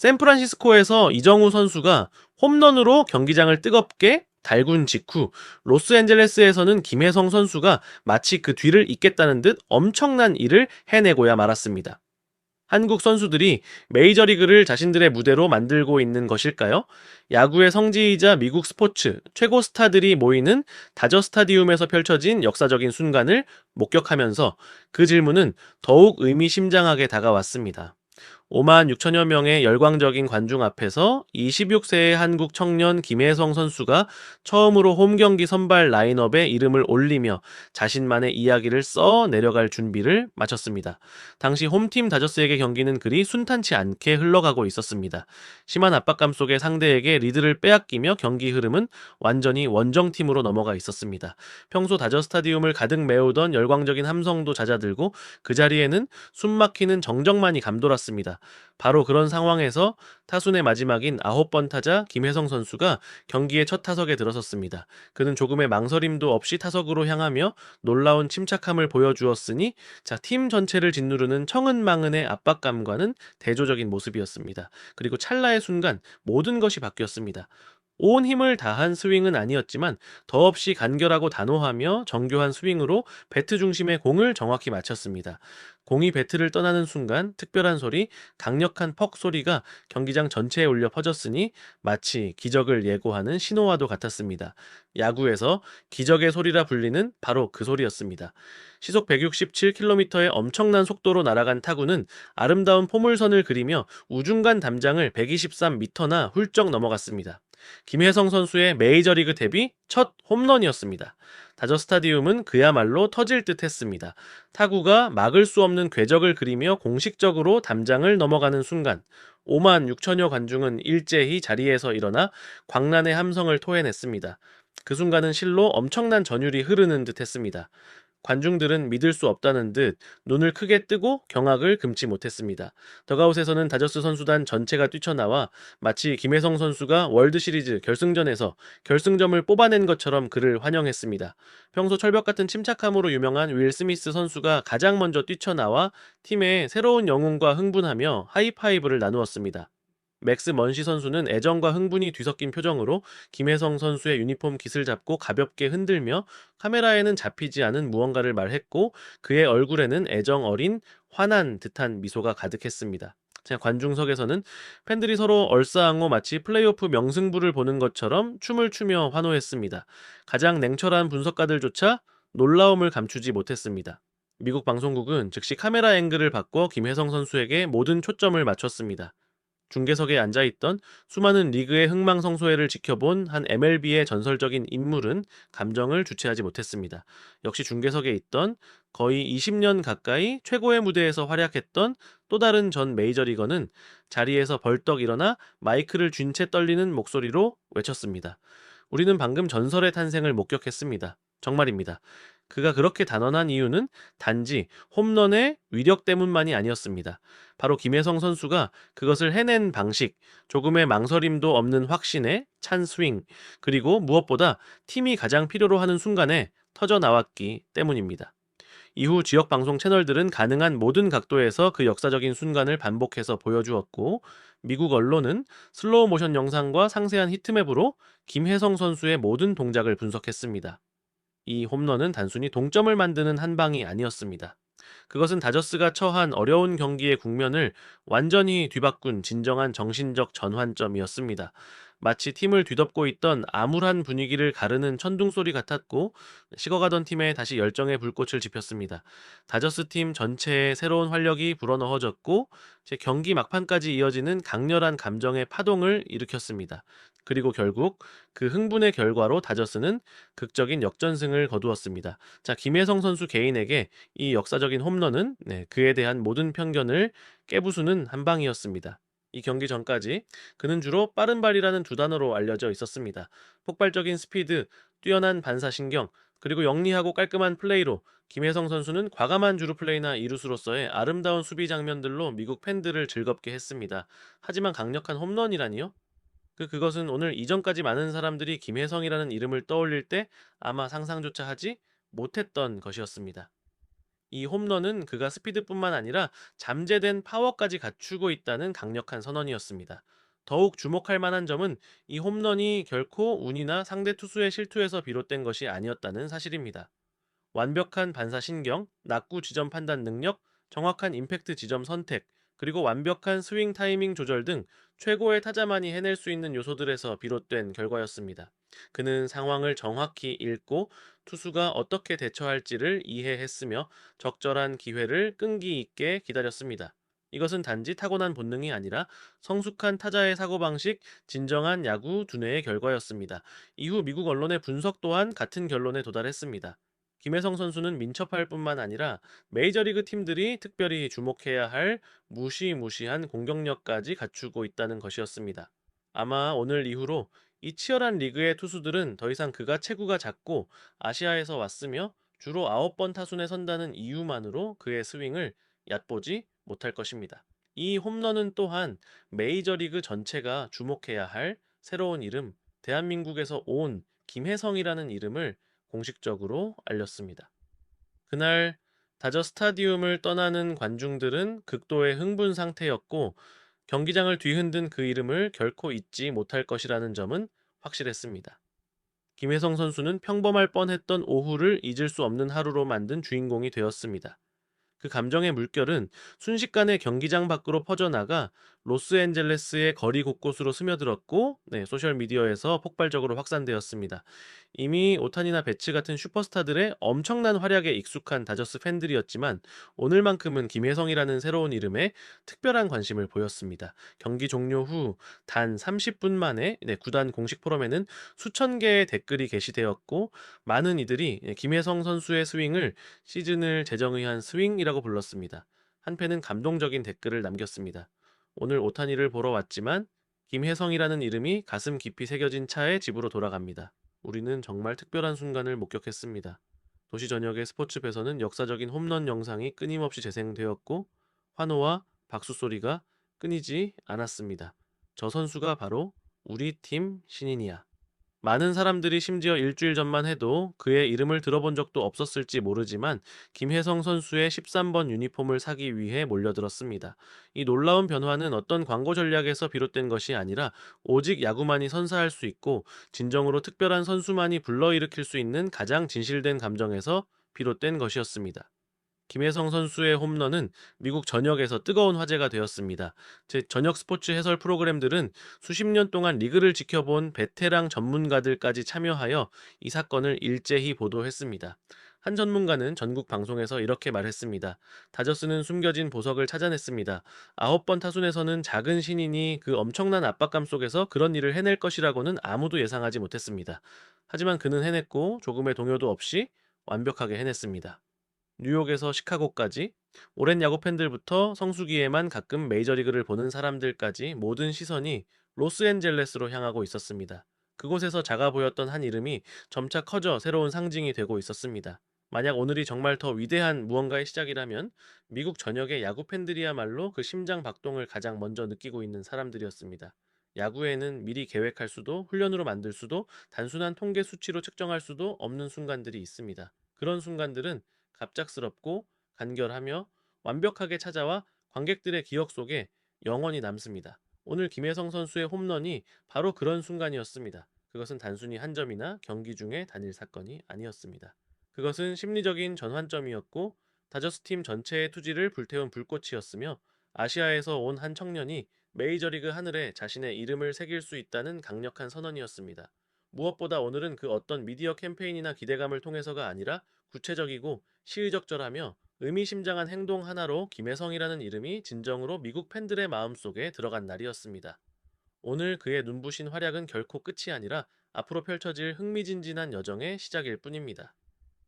샌프란시스코에서 이정우 선수가 홈런으로 경기장을 뜨겁게 달군 직후 로스앤젤레스에서는 김혜성 선수가 마치 그 뒤를 잇겠다는 듯 엄청난 일을 해내고야 말았습니다. 한국 선수들이 메이저리그를 자신들의 무대로 만들고 있는 것일까요? 야구의 성지이자 미국 스포츠 최고 스타들이 모이는 다저 스타디움에서 펼쳐진 역사적인 순간을 목격하면서 그 질문은 더욱 의미심장하게 다가왔습니다. 5만 6천여 명의 열광적인 관중 앞에서 26세의 한국 청년 김혜성 선수가 처음으로 홈경기 선발 라인업에 이름을 올리며 자신만의 이야기를 써 내려갈 준비를 마쳤습니다. 당시 홈팀 다저스에게 경기는 그리 순탄치 않게 흘러가고 있었습니다. 심한 압박감 속에 상대에게 리드를 빼앗기며 경기 흐름은 완전히 원정팀으로 넘어가 있었습니다. 평소 다저 스타디움을 가득 메우던 열광적인 함성도 잦아들고 그 자리에는 숨막히는 정적만이 감돌았습니다. 바로 그런 상황에서 타순의 마지막인 9번 타자 김혜성 선수가 경기의 첫 타석에 들어섰습니다. 그는 조금의 망설임도 없이 타석으로 향하며 놀라운 침착함을 보여주었으니 팀 전체를 짓누르는 청은망은의 압박감과는 대조적인 모습이었습니다. 그리고 찰나의 순간 모든 것이 바뀌었습니다. 온 힘을 다한 스윙은 아니었지만 더없이 간결하고 단호하며 정교한 스윙으로 배트 중심의 공을 정확히 맞췄습니다. 공이 배트를 떠나는 순간 특별한 소리, 강력한 퍽 소리가 경기장 전체에 울려 퍼졌으니 마치 기적을 예고하는 신호와도 같았습니다. 야구에서 기적의 소리라 불리는 바로 그 소리였습니다. 시속 167km의 엄청난 속도로 날아간 타구는 아름다운 포물선을 그리며 우중간 담장을 123m나 훌쩍 넘어갔습니다. 김혜성 선수의 메이저리그 데뷔 첫 홈런이었습니다. 다저 스타디움은 그야말로 터질 듯 했습니다. 타구가 막을 수 없는 궤적을 그리며 공식적으로 담장을 넘어가는 순간 5만 6천여 관중은 일제히 자리에서 일어나 광란의 함성을 토해냈습니다. 그 순간은 실로 엄청난 전율이 흐르는 듯 했습니다. 관중들은 믿을 수 없다는 듯 눈을 크게 뜨고 경악을 금치 못했습니다. 더가웃에서는 다저스 선수단 전체가 뛰쳐나와 마치 김혜성 선수가 월드시리즈 결승전에서 결승점을 뽑아낸 것처럼 그를 환영했습니다. 평소 철벽 같은 침착함으로 유명한 윌 스미스 선수가 가장 먼저 뛰쳐나와 팀의 새로운 영웅과 흥분하며 하이파이브를 나누었습니다. 맥스 먼시 선수는 애정과 흥분이 뒤섞인 표정으로 김혜성 선수의 유니폼 깃을 잡고 가볍게 흔들며 카메라에는 잡히지 않은 무언가를 말했고 그의 얼굴에는 애정 어린 환한 듯한 미소가 가득했습니다. 관중석에서는 팬들이 서로 얼싸안고 마치 플레이오프 명승부를 보는 것처럼 춤을 추며 환호했습니다. 가장 냉철한 분석가들조차 놀라움을 감추지 못했습니다. 미국 방송국은 즉시 카메라 앵글을 바꿔 김혜성 선수에게 모든 초점을 맞췄습니다. 중계석에 앉아있던 수많은 리그의 흥망성쇠를 지켜본 한 MLB의 전설적인 인물은 감정을 주체하지 못했습니다. 역시 중계석에 있던 거의 20년 가까이 최고의 무대에서 활약했던 또 다른 전 메이저리거는 자리에서 벌떡 일어나 마이크를 쥔 채 떨리는 목소리로 외쳤습니다. 우리는 방금 전설의 탄생을 목격했습니다. 정말입니다. 그가 그렇게 단언한 이유는 단지 홈런의 위력 때문만이 아니었습니다. 바로 김혜성 선수가 그것을 해낸 방식, 조금의 망설임도 없는 확신에 찬 스윙, 그리고 무엇보다 팀이 가장 필요로 하는 순간에 터져 나왔기 때문입니다. 이후 지역 방송 채널들은 가능한 모든 각도에서 그 역사적인 순간을 반복해서 보여주었고, 미국 언론은 슬로우 모션 영상과 상세한 히트맵으로 김혜성 선수의 모든 동작을 분석했습니다. 이 홈런은 단순히 동점을 만드는 한 방이 아니었습니다. 그것은 다저스가 처한 어려운 경기의 국면을 완전히 뒤바꾼 진정한 정신적 전환점이었습니다. 마치 팀을 뒤덮고 있던 암울한 분위기를 가르는 천둥소리 같았고 식어가던 팀에 다시 열정의 불꽃을 지폈습니다. 다저스 팀 전체에 새로운 활력이 불어넣어졌고 경기 막판까지 이어지는 강렬한 감정의 파동을 일으켰습니다. 그리고 결국 그 흥분의 결과로 다저스는 극적인 역전승을 거두었습니다. 김혜성 선수 개인에게 이 역사적인 홈런은 그에 대한 모든 편견을 깨부수는 한 방이었습니다. 이 경기 전까지 그는 주로 빠른 발이라는 두 단어로 알려져 있었습니다. 폭발적인 스피드, 뛰어난 반사신경, 그리고 영리하고 깔끔한 플레이로 김혜성 선수는 과감한 주루 플레이나 이루수로서의 아름다운 수비 장면들로 미국 팬들을 즐겁게 했습니다. 하지만 강력한 홈런이라니요? 그것은 오늘 이전까지 많은 사람들이 김혜성이라는 이름을 떠올릴 때 아마 상상조차 하지 못했던 것이었습니다. 이 홈런은 그가 스피드뿐만 아니라 잠재된 파워까지 갖추고 있다는 강력한 선언이었습니다. 더욱 주목할 만한 점은 이 홈런이 결코 운이나 상대 투수의 실투에서 비롯된 것이 아니었다는 사실입니다. 완벽한 반사신경, 낙구 지점 판단 능력, 정확한 임팩트 지점 선택, 그리고 완벽한 스윙 타이밍 조절 등 최고의 타자만이 해낼 수 있는 요소들에서 비롯된 결과였습니다. 그는 상황을 정확히 읽고 투수가 어떻게 대처할지를 이해했으며 적절한 기회를 끈기 있게 기다렸습니다. 이것은 단지 타고난 본능이 아니라 성숙한 타자의 사고방식, 진정한 야구 두뇌의 결과였습니다. 이후 미국 언론의 분석 또한 같은 결론에 도달했습니다. 김혜성 선수는 민첩할 뿐만 아니라 메이저리그 팀들이 특별히 주목해야 할 무시무시한 공격력까지 갖추고 있다는 것이었습니다. 아마 오늘 이후로 이 치열한 리그의 투수들은 더 이상 그가 체구가 작고 아시아에서 왔으며 주로 9번 타순에 선다는 이유만으로 그의 스윙을 얕보지 못할 것입니다. 이 홈런은 또한 메이저리그 전체가 주목해야 할 새로운 이름, 대한민국에서 온 김혜성이라는 이름을 공식적으로 알렸습니다. 그날 다저 스타디움을 떠나는 관중들은 극도의 흥분 상태였고 경기장을 뒤흔든 그 이름을 결코 잊지 못할 것이라는 점은 확실했습니다. 김혜성 선수는 평범할 뻔했던 오후를 잊을 수 없는 하루로 만든 주인공이 되었습니다. 그 감정의 물결은 순식간에 경기장 밖으로 퍼져나가 로스앤젤레스의 거리 곳곳으로 스며들었고 소셜미디어에서 폭발적으로 확산되었습니다. 이미 오타니나 배츠 같은 슈퍼스타들의 엄청난 활약에 익숙한 다저스 팬들이었지만 오늘만큼은 김혜성이라는 새로운 이름에 특별한 관심을 보였습니다. 경기 종료 후 단 30분 만에 구단 공식 포럼에는 수천 개의 댓글이 게시되었고 많은 이들이 김혜성 선수의 스윙을 시즌을 재정의한 스윙이라고 불렀습니다. 한편은 감동적인 댓글을 남겼습니다. 오늘 오타니를 보러 왔지만 김혜성이라는 이름이 가슴 깊이 새겨진 차에 집으로 돌아갑니다. 우리는 정말 특별한 순간을 목격했습니다. 도시 전역의 스포츠 배서는 역사적인 홈런 영상이 끊임없이 재생되었고 환호와 박수 소리가 끊이지 않았습니다. 저 선수가 바로 우리 팀 신인이야. 많은 사람들이 심지어 일주일 전만 해도 그의 이름을 들어본 적도 없었을지 모르지만 김혜성 선수의 13번 유니폼을 사기 위해 몰려들었습니다. 이 놀라운 변화는 어떤 광고 전략에서 비롯된 것이 아니라 오직 야구만이 선사할 수 있고 진정으로 특별한 선수만이 불러일으킬 수 있는 가장 진실된 감정에서 비롯된 것이었습니다. 김혜성 선수의 홈런은 미국 전역에서 뜨거운 화제가 되었습니다. 제 전역 스포츠 해설 프로그램들은 수십 년 동안 리그를 지켜본 베테랑 전문가들까지 참여하여 이 사건을 일제히 보도했습니다. 한 전문가는 전국 방송에서 이렇게 말했습니다. 다저스는 숨겨진 보석을 찾아냈습니다. 9번 타순에서는 작은 신인이 그 엄청난 압박감 속에서 그런 일을 해낼 것이라고는 아무도 예상하지 못했습니다. 하지만 그는 해냈고 조금의 동요도 없이 완벽하게 해냈습니다. 뉴욕에서 시카고까지 오랜 야구 팬들부터 성수기에만 가끔 메이저리그를 보는 사람들까지 모든 시선이 로스앤젤레스로 향하고 있었습니다. 그곳에서 작아 보였던 한 이름이 점차 커져 새로운 상징이 되고 있었습니다. 만약 오늘이 정말 더 위대한 무언가의 시작이라면 미국 전역의 야구 팬들이야말로 그 심장 박동을 가장 먼저 느끼고 있는 사람들이었습니다. 야구에는 미리 계획할 수도 훈련으로 만들 수도 단순한 통계 수치로 측정할 수도 없는 순간들이 있습니다. 그런 순간들은 갑작스럽고 간결하며 완벽하게 찾아와 관객들의 기억 속에 영원히 남습니다. 오늘 김혜성 선수의 홈런이 바로 그런 순간이었습니다. 그것은 단순히 한 점이나 경기 중의 단일 사건이 아니었습니다. 그것은 심리적인 전환점이었고 다저스 팀 전체의 투지를 불태운 불꽃이었으며 아시아에서 온 한 청년이 메이저리그 하늘에 자신의 이름을 새길 수 있다는 강력한 선언이었습니다. 무엇보다 오늘은 그 어떤 미디어 캠페인이나 기대감을 통해서가 아니라 구체적이고 시의적절하며 의미심장한 행동 하나로 김혜성이라는 이름이 진정으로 미국 팬들의 마음속에 들어간 날이었습니다. 오늘 그의 눈부신 활약은 결코 끝이 아니라 앞으로 펼쳐질 흥미진진한 여정의 시작일 뿐입니다.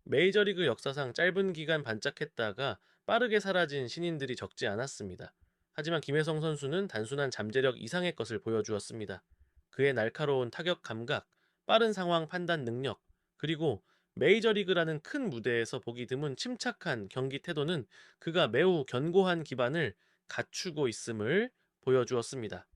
메이저리그 역사상 짧은 기간 반짝했다가 빠르게 사라진 신인들이 적지 않았습니다. 하지만 김혜성 선수는 단순한 잠재력 이상의 것을 보여주었습니다. 그의 날카로운 타격 감각, 빠른 상황 판단 능력, 그리고 메이저리그라는 큰 무대에서 보기 드문 침착한 경기 태도는 그가 매우 견고한 기반을 갖추고 있음을 보여주었습니다.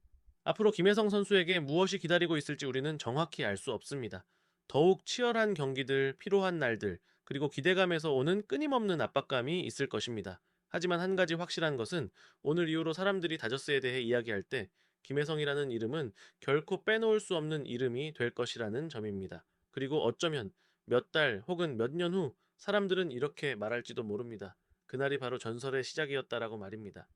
앞으로 김혜성 선수에게 무엇이 기다리고 있을지 우리는 정확히 알 수 없습니다. 더욱 치열한 경기들, 피로한 날들, 그리고 기대감에서 오는 끊임없는 압박감이 있을 것입니다. 하지만 한 가지 확실한 것은 오늘 이후로 사람들이 다저스에 대해 이야기할 때 김혜성이라는 이름은 결코 빼놓을 수 없는 이름이 될 것이라는 점입니다. 그리고 어쩌면 몇 달 혹은 몇 년 후 사람들은 이렇게 말할지도 모릅니다. 그날이 바로 전설의 시작이었다라고 말입니다.